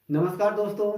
नमस्कार दोस्तों,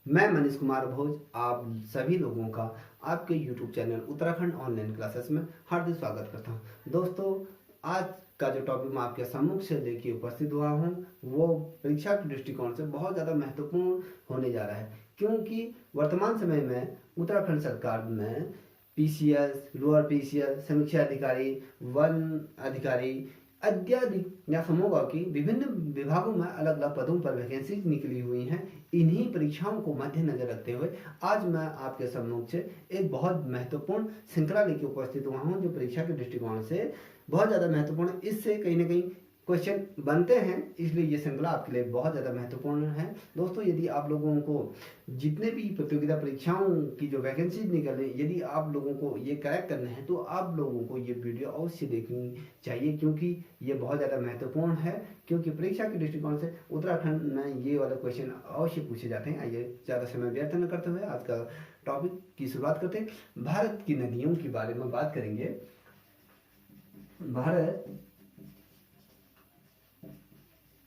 मैं मनीष कुमार भोज आप सभी लोगों का आपके YouTube channel Uttarakhand online classes में हार्दिक स्वागत करता हूं। दोस्तों, आज का जो टॉपिक मैं आपके सम्मुख से लेके उपस्थित हुआ हूं वो परीक्षा के दृष्टिकोण से बहुत ज़्यादा महत्वपूर्ण होने जा रहा है, क्योंकि वर्तमान समय में उत्तराखंड सरकार में PCS, लोअर PCS, समीक्षा अधिकारी, वन अधिकारी इत्यादि या समूह की विभिन्न विभागों में अलग अलग पदों पर वैकेंसी निकली हुई हैं। इन्हीं परीक्षाओं को मद्देनजर रखते हुए आज मैं आपके सम्मुख से एक बहुत महत्वपूर्ण श्रृंखला लेकर उपस्थित हुआ हूं, जो परीक्षा के दृष्टिकोण से बहुत ज़्यादा महत्वपूर्ण, इससे कहीं ना कहीं क्वेश्चन बनते हैं, इसलिए ये श्रृंखला आपके लिए बहुत ज़्यादा महत्वपूर्ण है। दोस्तों, यदि आप लोगों को जितने भी प्रतियोगिता परीक्षाओं की जो वैकेंसी निकल रही है, यदि आप लोगों को ये करेक्ट करने हैं तो आप लोगों को ये वीडियो अवश्य देखनी चाहिए, क्योंकि ये बहुत ज़्यादा महत्वपूर्ण है। क्योंकि परीक्षा के दृष्टिकोण से उत्तराखंड में ये वाले क्वेश्चन अवश्य पूछे जाते हैं। आइए ज़्यादा समय व्यर्थ न करते हुए आज का टॉपिक की शुरुआत करते हैं। भारत की नदियों के बारे में बात करेंगे।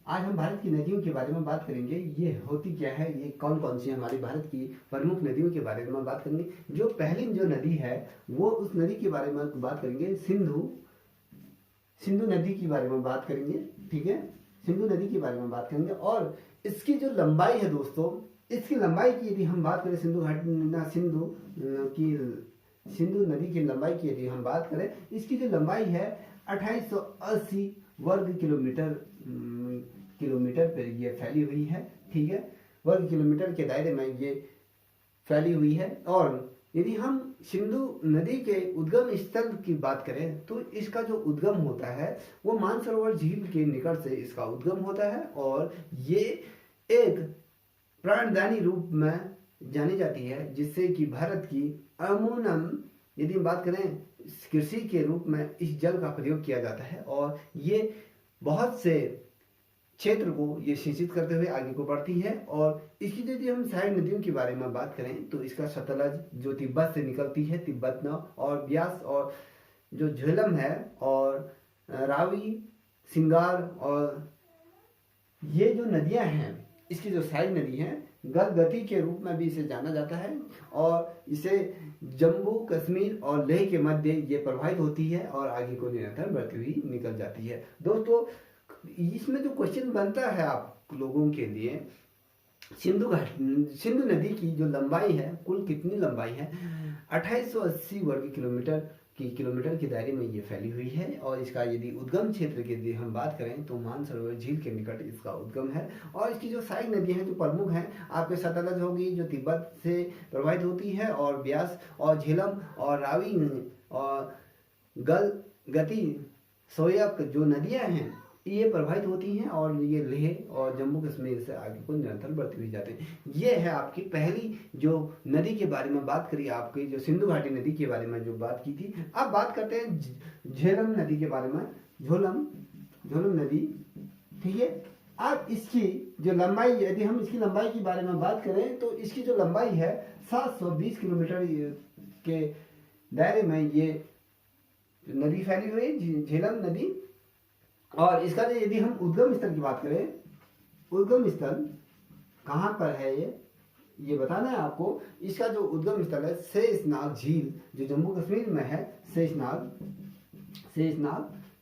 आज हम भारत की नदियों के बारे में बात करेंगे। ये होती क्या है, ये कौन कौन सी हमारी भारत की प्रमुख नदियों के बारे में बात करेंगे। जो पहली जो नदी है वो उस नदी के बारे में बात करेंगे, सिंधु नदी के बारे में बात करेंगे। ठीक है, सिंधु नदी के बारे में बात करेंगे। और इसकी जो लंबाई है दोस्तों, इसकी लंबाई की यदि हम बात करें, सिंधु नदी की लंबाई की यदि हम बात करें, इसकी जो लंबाई है 2880 वर्ग किलोमीटर पर ये फैली हुई है। ठीक है, वर्ग किलोमीटर के दायरे में ये फैली हुई है। और यदि हम सिंधु नदी के उद्गम स्थल की बात करें तो इसका जो उद्गम होता है वो मानसरोवर झील के निकट से इसका उद्गम होता है। और ये एक प्राणदायी रूप में जानी जाती है, जिससे कि भारत की अमूनम, यदि हम बात करें, कृषि के रूप में इस जल का प्रयोग किया जाता है। और ये बहुत से क्षेत्र को ये सिंचित करते हुए आगे को बढ़ती है। और इसकी यदि हम सहायक नदियों के बारे में बात करें तो इसका सतलज जो तिब्बत से निकलती है, तिब्बत नौ, और ब्यास, और जो झेलम है, और रावी, सिंगार, और ये जो नदियां हैं, इसकी जो सहायक नदी है, गलगति के रूप में भी इसे जाना जाता है। और इसे जम्मू कश्मीर और लेह के मध्य ये प्रवाहित होती है और आगे को निरंतर बढ़ती हुई निकल जाती है। दोस्तों, इसमें जो क्वेश्चन बनता है आप लोगों के लिए, सिंधु नदी की जो लंबाई है, कुल कितनी लंबाई है, 2880 वर्ग किलोमीटर के दायरे में ये फैली हुई है। और इसका यदि उद्गम क्षेत्र की यदि हम बात करें तो मानसरोवर झील के निकट इसका उद्गम है। और इसकी जो सहायक नदियां हैं जो प्रमुख हैं, आपके सतलज होगी जो तिब्बत से प्रवाहित होती है, और ब्यास, और झेलम, और रावी, और गलगति, सोयक जो नदियां हैं ये प्रभावित होती हैं। और ये लेह और जम्मू कश्मीर से आगे को निरंतर बढ़ती हुई जाती है। ये है आपकी पहली जो नदी के बारे में बात करी, आपकी जो सिंधु घाटी नदी के बारे में जो बात की थी। अब बात करते हैं झेलम नदी के बारे में, झेलम नदी। ठीक है, अब इसकी जो लंबाई, यदि हम इसकी लंबाई के बारे में बात करें तो इसकी जो लंबाई है 720 किलोमीटर के दायरे में ये नदी फैली हुई है, झेलम नदी। और इसका जो यदि हम उद्गम स्थल की बात करें, उद्गम स्थल कहाँ पर है ये बताना है आपको। इसका जो उद्गम स्थल है शेषनाग झील, जो जम्मू कश्मीर में है, शेषनाग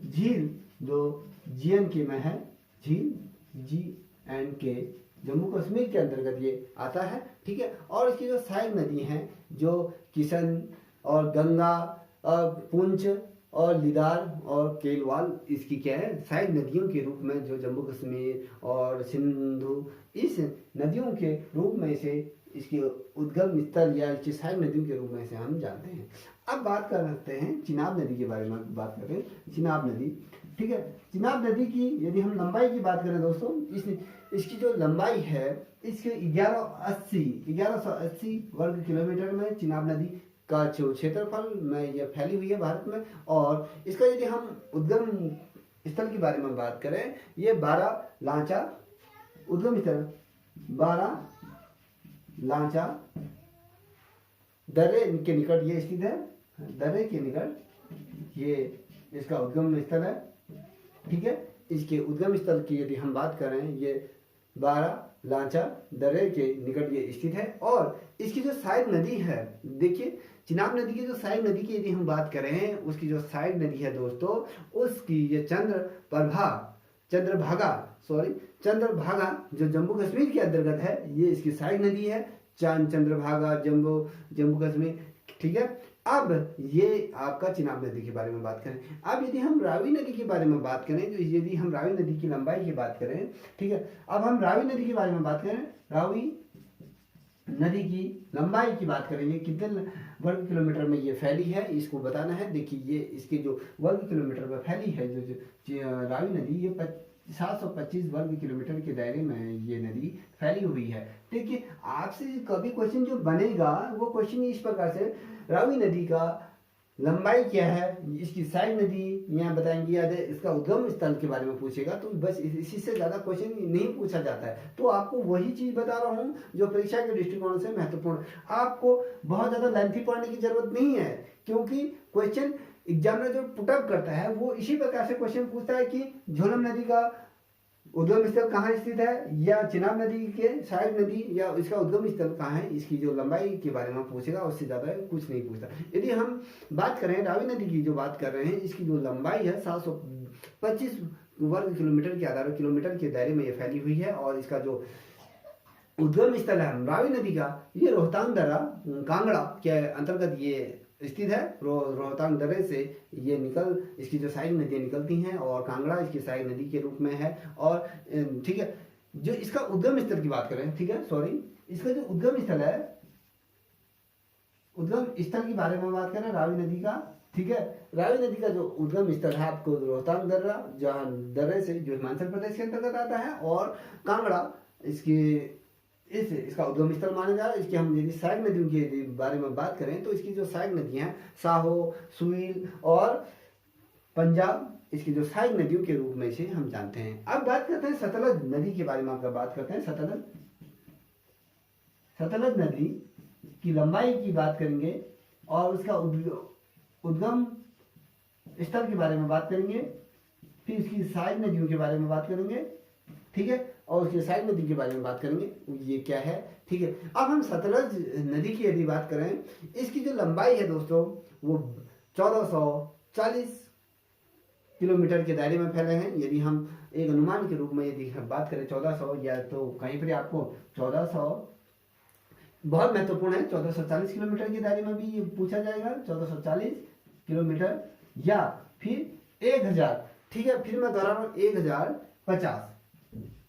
झील जो JNK में है, झील JNK जम्मू कश्मीर के अंतर्गत ये आता है। ठीक है, और इसकी जो सहायक नदी हैं जो किशन और गंगा और पुंछ और लिदार और केलवाल, इसकी क्या है, सहायक नदियों के रूप में जो जम्मू कश्मीर और सिंधु, इस नदियों के रूप में इसे, इसके उद्गम स्थल या इसकी सहायक नदियों के रूप में इसे हम जानते हैं। अब बात करते हैं चिनाब नदी के बारे में। बात करते हैं चिनाब नदी। ठीक है, चिनाब नदी की यदि हम लंबाई की बात करें दोस्तों, इसकी जो लंबाई है, इसके 1180 वर्ग किलोमीटर में चिनाब नदी का जो क्षेत्रफल में यह फैली हुई है भारत में। और इसका यदि हम उद्गम स्थल के बारे में बात करें, ये 12 लांचा उद्गम स्थल, 12 लांचा दर्रे के निकट ये स्थित है। दर्रे के निकट ये इसका उद्गम स्थल है। ठीक है, इसके उद्गम स्थल की यदि हम बात करें, ये 12 लांचा दर्रे के निकट ये स्थित है। और इसकी जो सहायक नदी है, देखिए चिनाब नदी की जो सहायक नदी की यदि हम बात करें, उसकी जो सहायक नदी है दोस्तों, उसकी ये चंद्रभागा जो जम्मू कश्मीर के अंतर्गत है, ये इसकी सहायक नदी है। चंद्रभागा जम्मू कश्मीर, ठीक है। अब ये आपका चिनाब नदी के बारे में बात करें। अब यदि हम रावी नदी के बारे में बात करें, तो यदि हम रावी नदी की लंबाई की बात करें, ठीक है, अब हम रावी नदी के बारे में बात करें, रावी नदी की लंबाई की बात करेंगे, कितने वर्ग किलोमीटर में ये फैली है, इसको बताना है। देखिए ये इसके जो वर्ग किलोमीटर में फैली है जो रावी नदी, ये 725 वर्ग किलोमीटर के दायरे में ये नदी फैली हुई है। देखिए आपसे कभी क्वेश्चन जो बनेगा वो क्वेश्चन इस प्रकार से, रावी नदी का लंबाई क्या है, इसकी सहायक नदी यहाँ बताएंगे, या इसका उद्गम स्थल के बारे में पूछेगा, तो बस इसी से ज़्यादा क्वेश्चन नहीं पूछा जाता है। तो आपको वही चीज़ बता रहा हूँ जो परीक्षा के दृष्टिकोण से महत्वपूर्ण। आपको बहुत ज़्यादा लेंथी पढ़ने की जरूरत नहीं है, क्योंकि क्वेश्चन एग्जामिनर जो पुटअप करता है वो इसी प्रकार से क्वेश्चन पूछता है कि झेलम नदी का उद्गम स्थल कहाँ स्थित है, या चिनाब नदी के सहायक नदी या इसका उद्गम स्थल कहाँ है, इसकी जो लंबाई के बारे में पूछेगा, उससे ज़्यादा कुछ नहीं पूछता। यदि हम बात करें रावी नदी की, जो बात कर रहे हैं, इसकी जो लंबाई है 725 वर्ग किलोमीटर के आधार किलोमीटर के दायरे में ये फैली हुई है। और इसका जो उद्गम स्थल है रावी नदी का, ये रोहतांग दर्रा कांगड़ा के अंतर्गत ये स्थित है। रोहतांग दर्रे से ये इसकी जो सहायक नदियाँ निकलती हैं, और कांगड़ा इसकी सहायक नदी के रूप में है। और ठीक है, जो इसका उद्गम स्थल की बात करें, ठीक है, इसका जो उद्गम स्थल है, उद्गम स्थल के बारे में बात करें रावी नदी का, ठीक है, रावी नदी का जो उद्गम स्थल है आपको रोहतांग दर्रा, जहाँ दर्रे से जो हिमाचल प्रदेश के अंतर्गत आता है, और कांगड़ा इसका उद्गम स्थल माना जा रहा है। इसकी हम यदि सहायक नदियों के बारे में बात करें, तो इसकी जो सहायक नदियां हैं साहो, सुईल और पंजाब, इसकी जो सहायक नदियों के रूप में से हम जानते हैं। अब बात करते हैं सतलज नदी के बारे में। अगर बात करते हैं सतलज नदी की लंबाई की बात करेंगे, और उसका उद्गम स्थल के बारे में बात करेंगे, फिर इसकी सहायक नदियों के बारे में बात करेंगे, ठीक है, और उसके सहायक नदी के बारे में बात करेंगे, ये क्या है, ठीक है। अब हम सतलज नदी की यदि बात करें, इसकी जो लंबाई है दोस्तों, वो 1440 किलोमीटर के दायरे में फैले हैं। यदि हम एक अनुमान के रूप में यदि बात करें 1400, या तो कहीं पर आपको 1400 बहुत महत्वपूर्ण है, 1440 किलोमीटर के दायरे में भी ये पूछा जाएगा, 1440 किलोमीटर, या फिर 1000, ठीक है, फिर मैं दोहरा रहा हूँ, 1050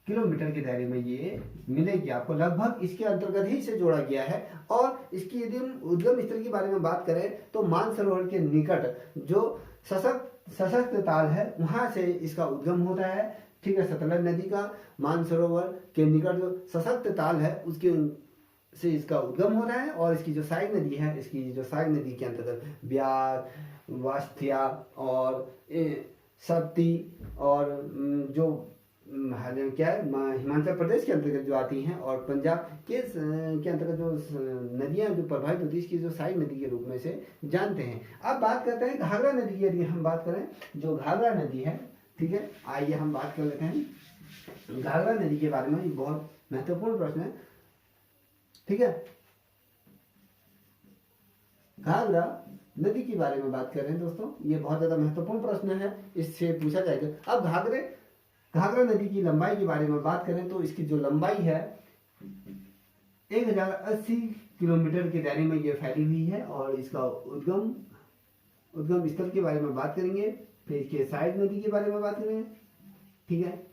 किलोमीटर के दायरे में ये मिलेगी आपको, लगभग इसके अंतर्गत ही इसे जोड़ा गया है। और इसकी यदि हम उद्गम स्थल के बारे में बात करें, तो मानसरोवर के निकट जो सशक्त ताल है, वहां से इसका उद्गम होता है, ठीक है। सतलज नदी का मानसरोवर के निकट जो सशक्त ताल है, उसके से इसका उद्गम हो रहा है। और इसकी जो सहायक नदी है, इसकी जो सहायक नदी के अंतर्गत ब्यास, वास्तिया और सप्ती, और जो क्या है हिमाचल प्रदेश के अंतर्गत जो आती हैं, और पंजाब के अंतर्गत जो नदियां जो प्रभावित होती है, इसकी जो सहायक नदी के रूप में से जानते हैं। अब बात करते हैं घाघरा नदी की। यदि हम बात करें, जो घाघरा नदी है, ठीक है, आइए हम बात कर लेते हैं घाघरा नदी के बारे में। बहुत महत्वपूर्ण प्रश्न है, ठीक है। घाघरा नदी के बारे में बात कर रहे हैं दोस्तों, ये बहुत ज्यादा महत्वपूर्ण प्रश्न है, इससे पूछा जाएगा। अब घाघरा नदी की लंबाई के बारे में बात करें, तो इसकी जो लंबाई है 1080 किलोमीटर के दायरे में ये फैली हुई है। और इसका उद्गम स्थल के बारे में बात करेंगे, फिर इसके सहायक नदी के बारे में बात करेंगे, ठीक है।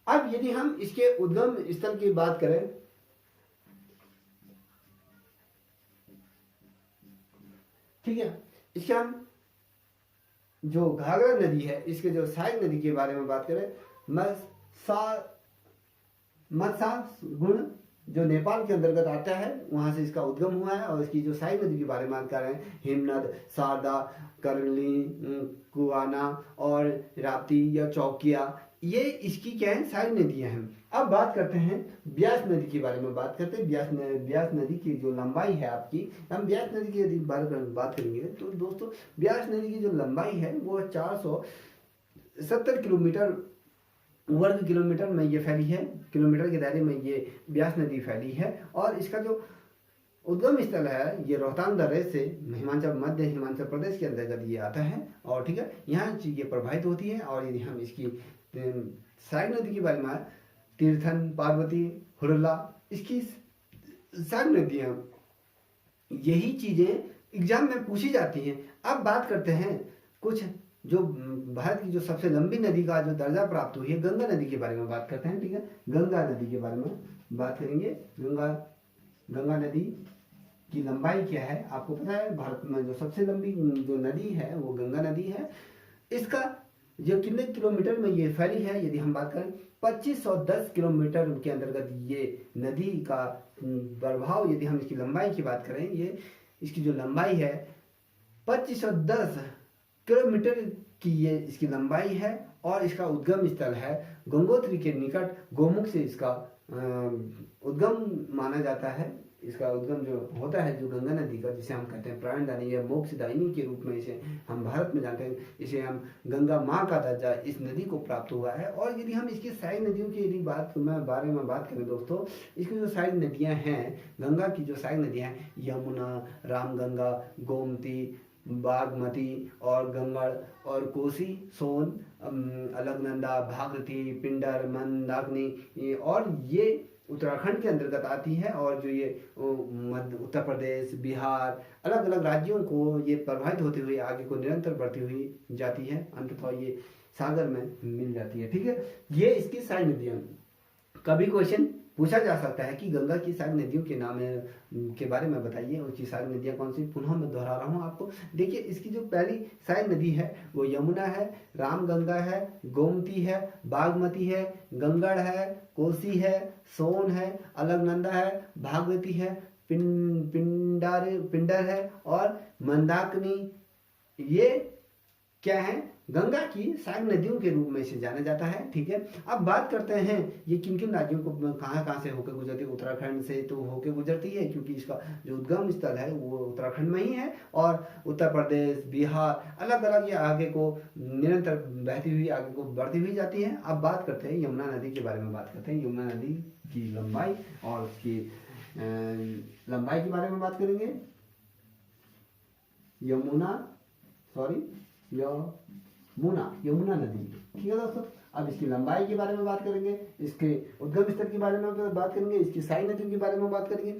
अब यदि हम इसके उद्गम स्थल की बात करें, ठीक है, इसके हम जो घाघरा नदी है, इसके जो सहायक नदी के बारे में बात करें, मत्स्यागुण जो नेपाल के अंतर्गत आता है, वहां से इसका उद्गम हुआ है। और इसकी जो सहायक नदी के बारे में बात कर रहे हैं, हिमनद, शारदा, करली, कुआना और राप्ती या चौकिया, ये इसकी क्या है, सहायक नदियां हैं। अब बात करते हैं ब्यास नदी के बारे में। बात करते हैं ब्यास नदी की जो लंबाई है आपकी, हम ब्यास नदी की यदि बारे में बात करेंगे, तो दोस्तों ब्यास नदी की जो लंबाई है वो 470 किलोमीटर वर्ग किलोमीटर में ये फैली है, किलोमीटर के दायरे में ये ब्यास नदी फैली है। और इसका जो उद्गम स्थल है ये रोहतांग दर्रे से हिमाचल, मध्य हिमाचल प्रदेश के अंतर्गत ये आता है। और ठीक है, यहाँ ये प्रभावित होती है। और यदि हम इसकी सहायक नदी के बारे में, तीर्थन, पार्वती, हुरला, इसकी सहायक नदियाँ, यही चीजें एग्जाम में पूछी जाती हैं। अब बात करते हैं कुछ जो भारत की जो सबसे लंबी नदी का जो दर्जा प्राप्त हुई है, गंगा नदी के बारे में बात करते हैं। ठीक है, गंगा नदी के बारे में बात करेंगे। गंगा नदी की लंबाई क्या है आपको पता है? भारत में जो सबसे लंबी जो नदी है वो गंगा नदी है। इसका जो कितने किलोमीटर में ये फैली है, यदि हम बात करें 2510 किलोमीटर के अंतर्गत ये नदी का प्रभाव, यदि हम इसकी लंबाई की बात करें, ये इसकी जो लंबाई है 2510 किलोमीटर की ये इसकी लंबाई है। और इसका उद्गम स्थल है गंगोत्री के निकट गोमुख से इसका उद्गम माना जाता है। इसका उद्गम जो होता है जो गंगा नदी का, जिसे हम कहते हैं प्राणदायिनी या मोक्षदायिनी के रूप में इसे हम भारत में जानते हैं, इसे हम गंगा माँ का दर्जा इस नदी को प्राप्त हुआ है। और यदि हम इसकी सहायक नदियों की यदि बारे में बात करें दोस्तों, इसकी जो सहायक नदियाँ हैं, गंगा की जो सहायक नदियाँ हैं, यमुना, रामगंगा, गोमती, बागमती और गंगड़ और कोसी, सोन, अलकनंदा, भागीरथी, पिंडर, मंदाकिनी, और ये उत्तराखंड के अंतर्गत आती है। और जो ये मध्य उत्तर प्रदेश, बिहार, अलग अलग राज्यों को ये प्रभावित होते हुए आगे को निरंतर बढ़ती हुई जाती है, अंततः ये सागर में मिल जाती है। ठीक है, ये इसकी सहायक नदियाँ। कभी क्वेश्चन पूछा जा सकता है कि गंगा की सहायक नदियों के नाम के बारे में बताइए, उसकी सहायक नदियाँ कौन सी। पुनः मैं दोहरा रहा हूँ आपको। देखिए, इसकी जो पहली सहायक नदी है वो यमुना है, रामगंगा है, गोमती है, बागमती है, गंगड़ है, कोसी है, सोन है, अलकनंदा है, भागीरथी है, पिंडर है और मंदाकिनी। ये क्या है? गंगा की सहायक नदियों के रूप में इसे जाना जाता है। ठीक है, अब बात करते हैं ये किन किन राज्यों को कहाँ से होकर गुजरती है। उत्तराखंड से तो होकर गुजरती है, क्योंकि इसका जो उद्गम स्थल है वो उत्तराखंड में ही है। और उत्तर प्रदेश, बिहार, अलग अलग ये आगे को निरंतर बहती हुई आगे को बढ़ती हुई जाती है। अब बात करते हैं यमुना नदी के बारे में बात करते हैं। यमुना नदी की लंबाई और उसकी लंबाई के बारे में बात करेंगे। यमुना नदी। ठीक है दोस्तों, अब इसकी लंबाई के बारे में बात करेंगे, इसके उद्गम स्थल के बारे में बात करेंगे, इसकी सहायक नदियों के बारे में बात करेंगे।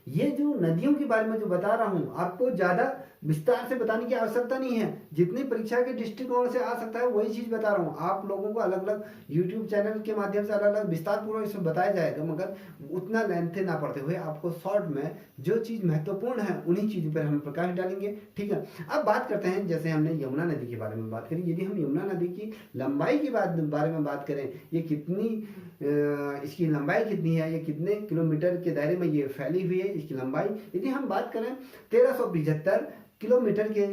ये जो नदियों के बारे में जो बता रहा हूँ, आपको ज्यादा विस्तार से बताने की आवश्यकता नहीं है। जितनी परीक्षा के दृष्टिकोण से आ सकता है वही चीज बता रहा हूँ। आप लोगों को अलग अलग यूट्यूब चैनल के माध्यम से अलग अलग विस्तार पूर्वक इसमें बताया जाएगा, मगर उतना लेंथ ना पड़ते हुए आपको शॉर्ट में जो चीज महत्वपूर्ण है उन्हीं चीजों पर हम प्रकाश डालेंगे। ठीक है, अब बात करते हैं, जैसे हमने यमुना नदी के बारे में बात करी, यदि हम यमुना नदी की लंबाई के बारे में बात करें, ये कितनी इसकी लंबाई कितनी है, ये कितने किलोमीटर के दायरे में ये फैली हुई है, इसकी लंबाई यदि हम बात करें 1375 किलोमीटर के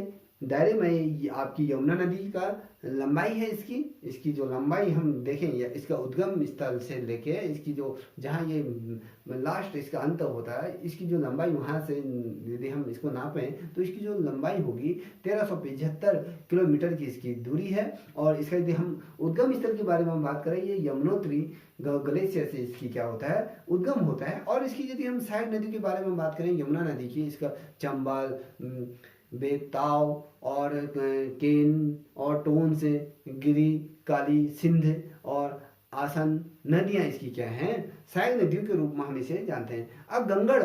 दायरे में आपकी यमुना नदी का लंबाई है। इसकी जो लंबाई हम देखें, या इसका उद्गम स्थल से लेके इसकी जो जहाँ ये लास्ट इसका अंत होता है, इसकी जो लंबाई वहाँ से यदि हम इसको नापें तो इसकी जो लंबाई होगी 1375 किलोमीटर की इसकी दूरी है। और इसका यदि हम उद्गम स्थल के बारे में बात करें, ये यमुनोत्री ग्लेशियर से इसकी क्या होता है, उद्गम होता है। और इसकी यदि हम सहायक नदी के बारे में बात करें यमुना नदी की, इसका चंबल, बेताव और केन और टोन से, गिरी, काली, सिंध और आसन नदियां इसकी क्या हैं, सहायक नदियों के रूप में हम इसे जानते हैं। अब डंगर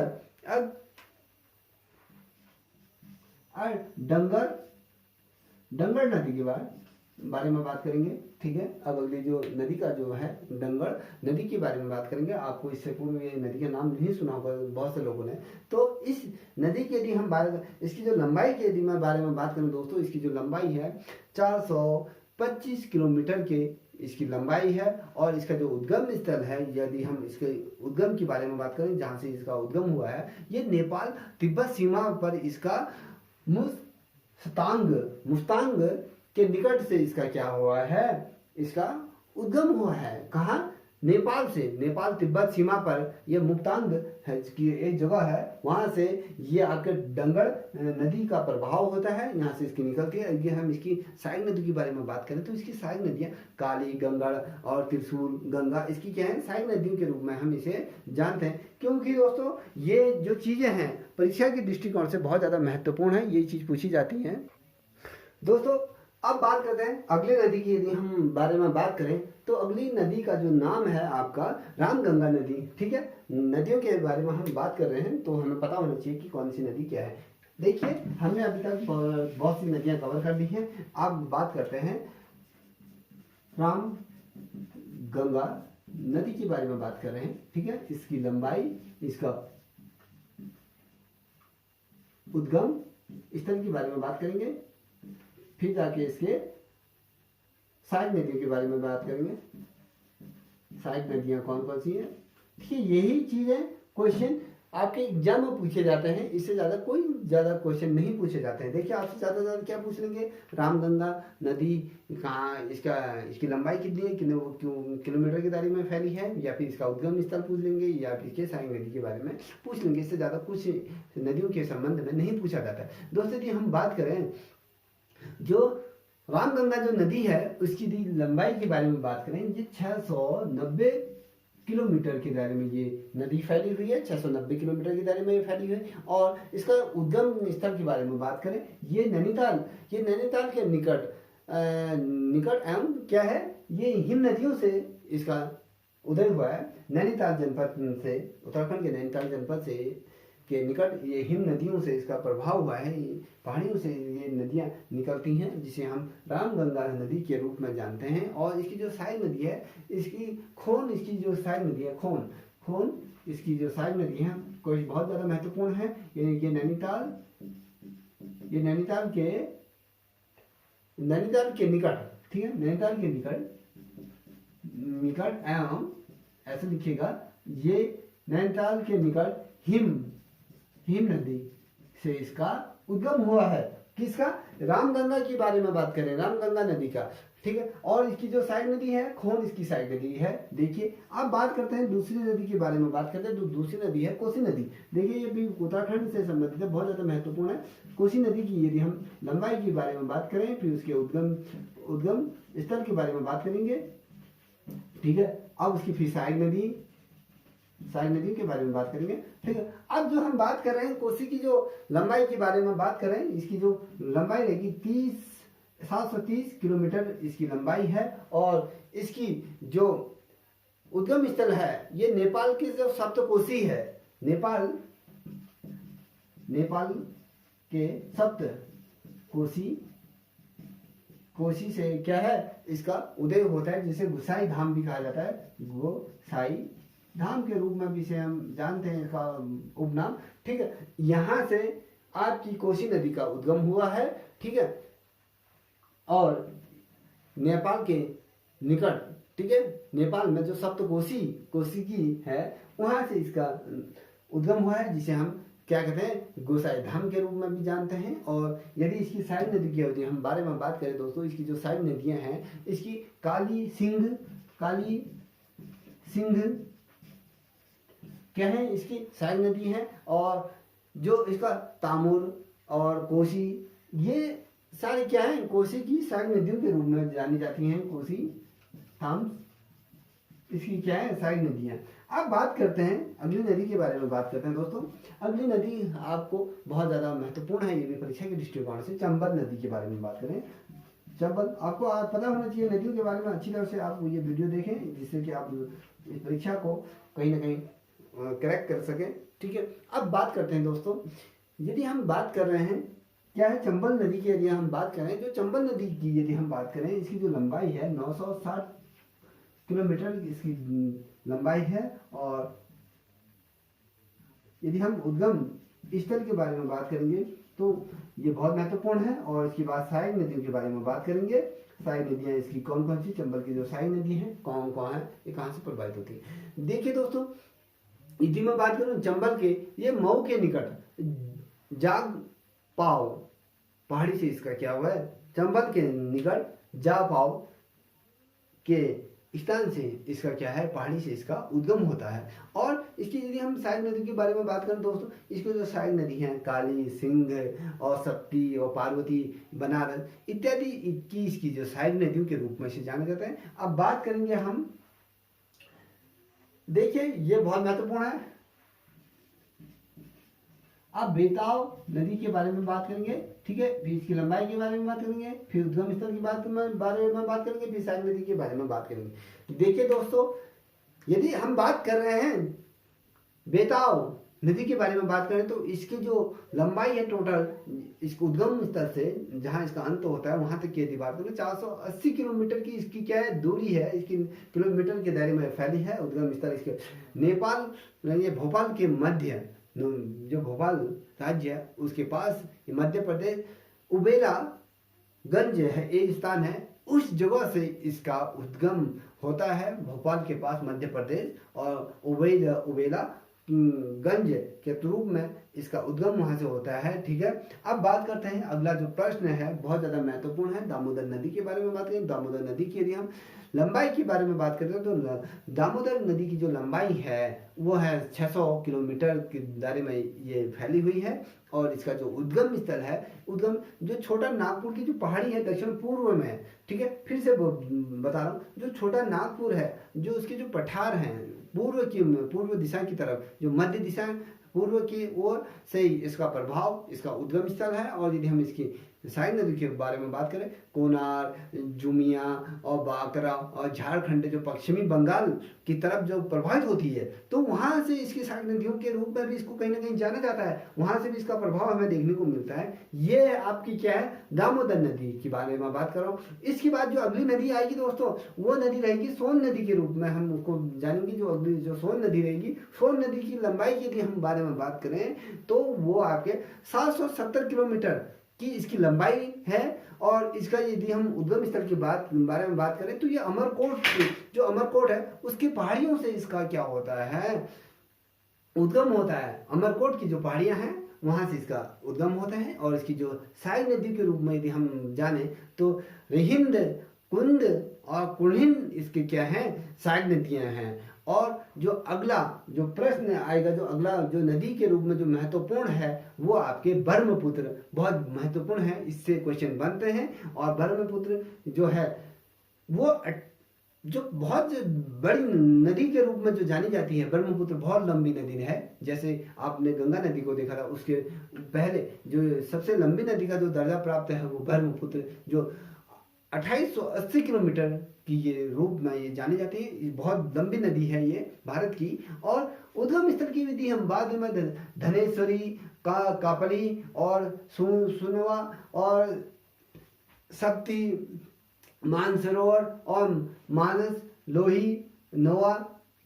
नदी के बारे में बात करेंगे। ठीक है, अब अगली जो नदी का जो है डंगर नदी के बारे में बात करेंगे। आपको इससे पूर्व ये नदी का नाम नहीं सुना होगा बहुत से लोगों ने। तो इस नदी की यदि हम इसकी जो लंबाई के यदि मैं बारे में बात करूं दोस्तों, इसकी जो लंबाई है 425 किलोमीटर के इसकी लंबाई है। और इसका जो उद्गम स्थल है, यदि हम इसके उद्गम के बारे में बात करें, जहाँ से इसका उद्गम हुआ है, ये नेपाल तिब्बत सीमा पर इसका मुस्तांग के निकट से इसका क्या हुआ है, इसका उद्गम हुआ है। कहाँ? नेपाल से, नेपाल तिब्बत सीमा पर ये मुक्तांग है की एक जगह है, वहाँ से ये आपके डंगर नदी का प्रभाव होता है, यहाँ से इसकी निकलती है। ये हम इसकी सहायक नदी के बारे में बात करें तो इसकी सहायक नदियाँ काली, गंगड़ और त्रिशूल, गंगा, इसकी क्या है सहायक नदियों के रूप में हम इसे जानते हैं। क्योंकि दोस्तों ये जो चीज़ें हैं परीक्षा के दृष्टिकोण से बहुत ज़्यादा महत्वपूर्ण है, ये चीज़ पूछी जाती है। दोस्तों अब बात करते हैं अगली नदी की, यदि हम बारे में बात करें तो अगली नदी का जो नाम है आपका रामगंगा नदी। ठीक है, नदियों के बारे में हम बात कर रहे हैं तो हमें पता होना चाहिए कि कौन सी नदी क्या है। देखिए हमने अभी तक बहुत सी नदियां कवर कर दी हैं, अब बात करते हैं राम गंगा नदी के बारे में बात कर रहे हैं। ठीक है, इसकी लंबाई, इसका उद्गम स्थल के बारे में बात करेंगे, फिर जाके इसके सहायक नदियों के बारे में बात करेंगे। सहायक नदियां कौन कौन सी हैं। देखिए यही चीजें क्वेश्चन आपके एग्जाम में पूछे जाते हैं, इससे ज़्यादा कोई ज़्यादा क्वेश्चन नहीं पूछे जाते हैं। देखिए आपसे ज़्यादा ज़्यादा क्या पूछ लेंगे, रामगंगा नदी कहाँ, इसकी लंबाई कितनी है, किलोमीटर की दायरे में फैली है, या फिर इसका उद्गम स्थल पूछ लेंगे, या फिर इसके सहायक नदी के बारे में पूछ लेंगे। इससे ज़्यादा कुछ नदियों के संबंध में नहीं पूछा जाता है। दोस्तों यदि हम बात करें जो रामगंगा जो नदी है उसकी लंबाई के बारे में बात करें, ये 690 किलोमीटर के दायरे में ये नदी फैली हुई है, 690 किलोमीटर के दायरे में फैली हुई है। और इसका उद्गम स्थल के बारे में बात करें, ये नैनीताल के निकट एवं क्या है, ये हिम नदियों से इसका उदय हुआ है। नैनीताल जनपद से, उत्तराखंड के नैनीताल जनपद से के निकट ये हिम नदियों से इसका प्रभाव हुआ है, पहाड़ियों से ये नदियाँ निकलती हैं, जिसे हम रामगंगा नदी के रूप में जानते हैं। और इसकी जो सहायक नदी है, इसकी जो सहायक नदी है खोन इसकी जो सहायक नदी है कोई बहुत ज़्यादा महत्वपूर्ण है। ये नैनीताल के निकट, ठीक है, नैनीताल के निकट एवं ऐसे लिखिएगा, ये नैनीताल के निकट हिम नदी से इसका उद्गम हुआ है। किसका, रामगंगा के बारे में बात करें, रामगंगा नदी का। ठीक है, और इसकी जो सहायक नदी है खोन, इसकी सहायक नदी है। देखिए अब बात करते हैं दूसरी नदी के बारे में बात करते हैं, तो दूसरी नदी है कोसी नदी। देखिए ये भी उत्तराखंड से संबंधित है, बहुत ज्यादा महत्वपूर्ण है। कोसी नदी की यदि हम लंबाई के बारे में बात करें, फिर उसके उद्गम स्थल के बारे में बात करेंगे। ठीक है, अब उसकी फिर सहायक नदी के बारे में बात करेंगे। ठीक है, अब जो हम बात कर रहे हैं कोसी की जो लंबाई के बारे में बात करें, इसकी जो लंबाई रहेगी 730 किलोमीटर इसकी लंबाई है। और इसकी जो उद्गम स्थल है ये नेपाल की जो सप्तकोशी है, नेपाल के कोशी से क्या है, इसका उदय होता है, जिसे गोसाई धाम भी कहा जाता है, गोसाई धाम के रूप में भी इसे हम जानते हैं, इसका उपनाम। ठीक है, यहां से आपकी कोसी नदी का उद्गम हुआ है। ठीक है, और नेपाल के निकट, ठीक है, नेपाल में जो सप्तकोशी की है, वहां से इसका उद्गम हुआ है, जिसे हम क्या कहते हैं, गोसाई धाम के रूप में भी जानते हैं। और यदि इसकी सहायक नदी की यदि हम बारे में बात करें दोस्तों, इसकी जो सहायक नदियां हैं, इसकी काली सिंध क्या है, इसकी सहायक नदी है। और जो इसका तामुर और कोसी, ये सारी क्या है, कोसी की सहायक नदियों के रूप में जानी जाती हैं। कोसी थाम्स इसकी क्या है, सहायक नदियां। अब बात करते हैं अगली नदी के बारे में बात करते हैं दोस्तों। अगली नदी आपको बहुत ज़्यादा महत्वपूर्ण है, ये भी परीक्षा के दृष्टिकोण से। चंबल नदी के बारे में बात करें, चंबल आपको पता होना चाहिए नदियों के बारे में, अच्छी तरह से आप ये वीडियो देखें, जिससे कि आप इस परीक्षा को कहीं ना कहीं क्रैक कर सकें। ठीक है, अब बात करते हैं दोस्तों, यदि हम बात कर रहे हैं क्या है, चंबल नदी की यदि हम बात करें, जो चंबल नदी की यदि हम बात करें, इसकी जो लंबाई है 960 किलोमीटर इसकी लंबाई है। और यदि हम उद्गम स्थल के बारे में बात करेंगे तो ये बहुत महत्वपूर्ण है। और इसके बाद सहायक नदियों के बारे में बात करेंगे। सहायक नदियाँ इसकी कौन कौन सी, चंबल की जो सहायक नदी है कौन कौन है, ये कहाँ से प्रभावित होती है। देखिए दोस्तों, यदि मैं बात करूँ चंबल के, ये मऊ के निकट जागपाव पहाड़ी से इसका क्या हुआ है, चंबल के निकट जागपाव के स्थान से इसका क्या है, पहाड़ी से इसका उद्गम होता है। और इसकी यदि हम सहायक नदी के बारे में बात करें दोस्तों, इसकी जो सहायक नदी हैं काली, सिंध और सप्ती और पार्वती, बनारस इत्यादि 21 की जो सहायक नदियों के रूप में से जाने जाते हैं। अब बात करेंगे हम, देखिए ये बहुत महत्वपूर्ण है। अब बेताब नदी के बारे में बात करेंगे, ठीक है, फिर इसकी लंबाई के बारे में बात करेंगे, फिर उद्गम स्थल की बारे में बात करेंगे, फिर सहायक नदी के बारे में बात करेंगे। देखिए दोस्तों, यदि हम बात कर रहे हैं बेताब नदी के बारे में बात करें तो इसकी जो लंबाई है टोटल, इसको उद्गम स्थल से जहां इसका अंत होता है वहां तक की यदि बात करें 480 किलोमीटर की इसकी क्या है, दूरी है, इसकी किलोमीटर के दायरे में फैली है। उद्गम स्थल इसके नेपाल, ये भोपाल के मध्य, जो भोपाल राज्य है उसके पास मध्य प्रदेश उबेला गंज है, एक स्थान है, उस जगह से इसका उद्गम होता है भोपाल के पास मध्य प्रदेश, और उबेला गंज के रूप में इसका उद्गम वहां से होता है, ठीक है। अब बात करते हैं, अगला जो प्रश्न है बहुत ज्यादा महत्वपूर्ण है, दामोदर नदी के बारे में बात करें। दामोदर नदी की यदि हम लंबाई के बारे में बात करते हैं तो दामोदर नदी की जो लंबाई है वो है 600 किलोमीटर के दायरे में ये फैली हुई है। और इसका जो उद्गम स्थल है, उद्गम जो छोटा नागपुर की जो पहाड़ी है दक्षिण पूर्व में है, ठीक है, फिर से बता रहा हूँ, जो छोटा नागपुर है, जो उसके जो पठार हैं पूर्व दिशा की तरफ, जो मध्य दिशा पूर्व की ओर से इसका प्रभाव, इसका उद्गम स्थल है। और यदि हम इसकी सहायक नदी के बारे में बात करें, कोनार, जुमिया और बाकरा और झारखंड जो पश्चिमी बंगाल की तरफ जो प्रभावित होती है, तो वहां से इसकी सहायक नदियों के रूप में भी इसको कहीं ना कहीं जाना जाता है, वहां से भी इसका प्रभाव हमें देखने को मिलता है। ये आपकी क्या है, दामोदर नदी के बारे में बात कर रहा हूँ। इसके बाद जो अगली नदी आएगी दोस्तों, वो नदी रहेगी सोन नदी के रूप में, हम उसको जानेंगे। जो अगली जो सोन नदी रहेगी, सोन नदी की लंबाई की यदि हम बारे में बात करें तो वो आपके 770 किलोमीटर की इसकी लंबाई है। और इसका यदि हम उद्गम स्थल की बारे में बात करें तो ये अमरकोट, जो अमरकोट है उसकी पहाड़ियों से इसका क्या होता है, उद्गम होता है। अमरकोट की जो पहाड़ियां हैं वहां से इसका उद्गम होता है। और इसकी जो सहायक नदी के रूप में यदि हम जाने तो रिहिंद, कुंद और कुल्हिन इसके क्या है, सहायक नदियां हैं। और जो अगला जो प्रश्न आएगा, जो अगला जो नदी के रूप में जो महत्वपूर्ण है वो आपके ब्रह्मपुत्र, बहुत महत्वपूर्ण है, इससे क्वेश्चन बनते हैं। और ब्रह्मपुत्र जो है वो जो बहुत बड़ी नदी के रूप में जो जानी जाती है, ब्रह्मपुत्र बहुत लंबी नदी है। जैसे आपने गंगा नदी को देखा था, उसके पहले जो सबसे लंबी नदी का जो दर्जा प्राप्त है वो ब्रह्मपुत्र, जो 2880 किलोमीटर की ये रूप में ये जानी जाती है। बहुत लंबी नदी है ये भारत की। और उद्गम स्थल की यदि हम बाद में धनेश्वरी, कापली और सुनवा और सप्ती, मानसरोवर और मानस, लोही, नोआ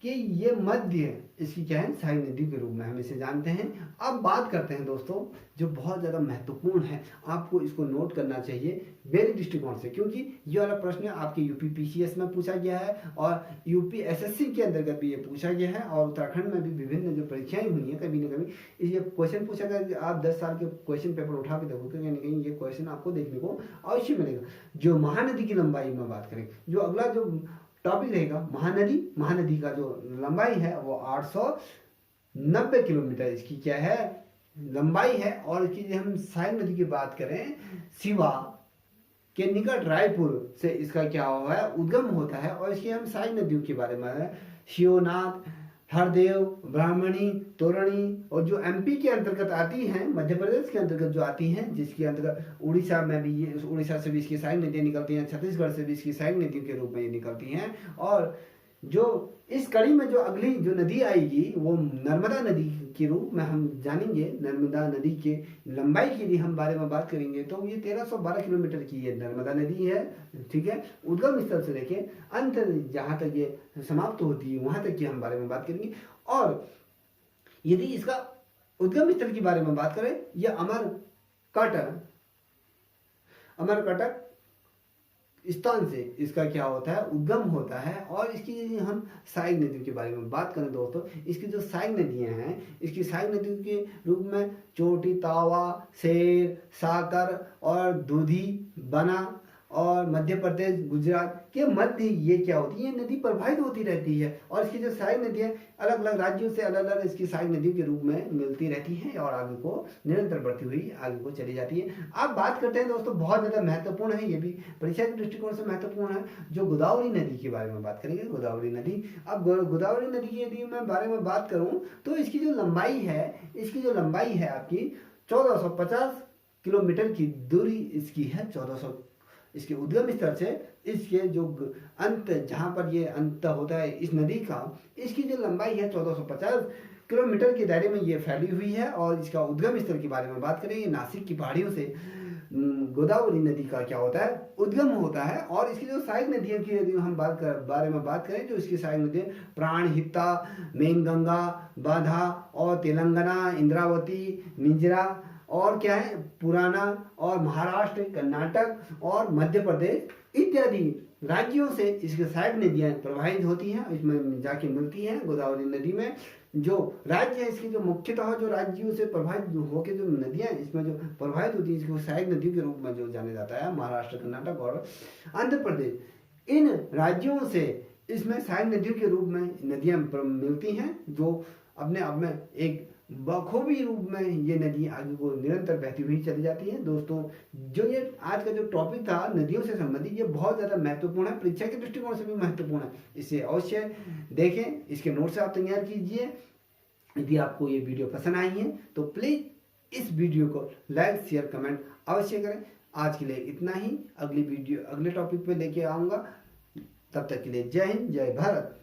कि ये मध्य इसकी क्या है, सहायक नदी के रूप में हम इसे जानते हैं। अब बात करते हैं दोस्तों जो बहुत ज़्यादा महत्वपूर्ण है, आपको इसको नोट करना चाहिए मेरे दृष्टिकोण से, क्योंकि ये वाला प्रश्न आपके यूपी पीसीएस में पूछा गया है और यूपी एसएससी के अंतर्गत भी ये पूछा गया है। और उत्तराखंड में भी विभिन्न जो परीक्षाएं हुई हैं कभी ना कभी ये क्वेश्चन पूछा गया। आप 10 साल के क्वेश्चन पेपर उठा के देखो, कहीं ना कहीं ये क्वेश्चन आपको देखने को अवश्य मिलेगा। जो महानदी की लंबाई में बात करें, जो अगला जो टॉपिक रहेगा महानदी का जो लंबाई है वो 890 किलोमीटर इसकी क्या है, लंबाई है। और इसकी हम सहायक नदी की बात करें, शिवा के निकट रायपुर से इसका क्या हुआ है, उद्गम होता है। और इसकी हम सहायक नदियों के बारे में शिवनाथ, हरदेव, ब्राह्मणी, तोरणी, और जो एमपी के अंतर्गत आती हैं, मध्य प्रदेश के अंतर्गत जो आती हैं, जिसके अंतर्गत उड़ीसा में भी ये, उड़ीसा से भी इसकी सहायक नदियाँ निकलती हैं, छत्तीसगढ़ से भी इसकी सहायक नदियों के रूप में ये निकलती हैं। और जो इस कड़ी में जो अगली जो नदी आएगी वो नर्मदा नदी के रूप में हम जानेंगे। नर्मदा नदी के लंबाई के लिए हम बारे में बात करेंगे तो ये 1312 किलोमीटर की ये नर्मदा नदी है, ठीक है। उद्गम स्थल से लेके अंत जहाँ तक ये समाप्त होती है वहां तक की हम बारे में बात करेंगे। और यदि इसका उद्गम स्थल के बारे में बात करें, यह अमरकटक स्थान से इसका क्या होता है, उद्गम होता है। और इसकी यदि हम सहायक नदियों के बारे में बात करें दोस्तों, इसकी जो सहायक नदियां हैं, इसकी सहायक नदियों के रूप में चोटी, तावा, शेर, साकर और दूधी, बना और मध्य प्रदेश, गुजरात के मध्य ये क्या होती है, ये नदी प्रवाहित होती रहती है। और इसकी जो सहायक नदियाँ अलग अलग राज्यों से अलग अलग इसकी सहायक नदियों के रूप में मिलती रहती हैं और आगे को निरंतर बढ़ती हुई आगे को चली जाती है। अब बात करते हैं दोस्तों, बहुत ज़्यादा महत्वपूर्ण है, ये भी परीक्षा के दृष्टिकोण से महत्वपूर्ण है, जो गोदावरी नदी के बारे में बात करेंगे। गोदावरी नदी, अब गोदावरी नदी की यदि मैं बारे में बात करूं तो इसकी जो लंबाई है आपकी 1450 किलोमीटर की दूरी इसकी है। 1400 इसके उद्गम स्थल से इसके जो अंत, जहाँ पर ये अंत होता है इस नदी का, इसकी जो लंबाई है 1450 किलोमीटर के दायरे में ये फैली हुई है। और इसका उद्गम स्थल के बारे में बात करें, ये नासिक की पहाड़ियों से गोदावरी नदी का क्या होता है, उद्गम होता है। और इसकी जो सहायक नदियों की यदि हम बारे में बात करें तो इसकी सहायक नदियाँ प्राणहिता, मेनगंगा, बाधा और तेलंगाना, इंद्रावती, मिंजरा और क्या है पुराना, और महाराष्ट्र, कर्नाटक और मध्य प्रदेश इत्यादि राज्यों से इसकी सहायक नदियाँ प्रवाहित होती हैं, इसमें जाके मिलती हैं गोदावरी नदी में। जो राज्य है इसकी जो मुख्यतः जो राज्यों से प्रभावित होकर जो नदियाँ इसमें जो प्रभावित होती है, इसको सहायक नदियों के रूप में जो जाना जाता है, महाराष्ट्र, कर्नाटक और आंध्र प्रदेश, इन राज्यों से इसमें सहायक नदियों के रूप में नदियाँ मिलती हैं, जो अपने आप में एक बखूबी रूप में ये नदी आगे को निरंतर बहती हुई चली जाती है। दोस्तों, जो ये आज का जो टॉपिक था नदियों से संबंधित, ये बहुत ज़्यादा महत्वपूर्ण है, परीक्षा के दृष्टिकोण से भी महत्वपूर्ण है। इसे अवश्य देखें, इसके नोट्स आप तैयार कीजिए। यदि आपको ये वीडियो पसंद आई है तो प्लीज़ इस वीडियो को लाइक, शेयर, कमेंट अवश्य करें। आज के लिए इतना ही, अगली वीडियो अगले टॉपिक पे लेके आऊँगा। तब तक के लिए जय हिंद, जय भारत।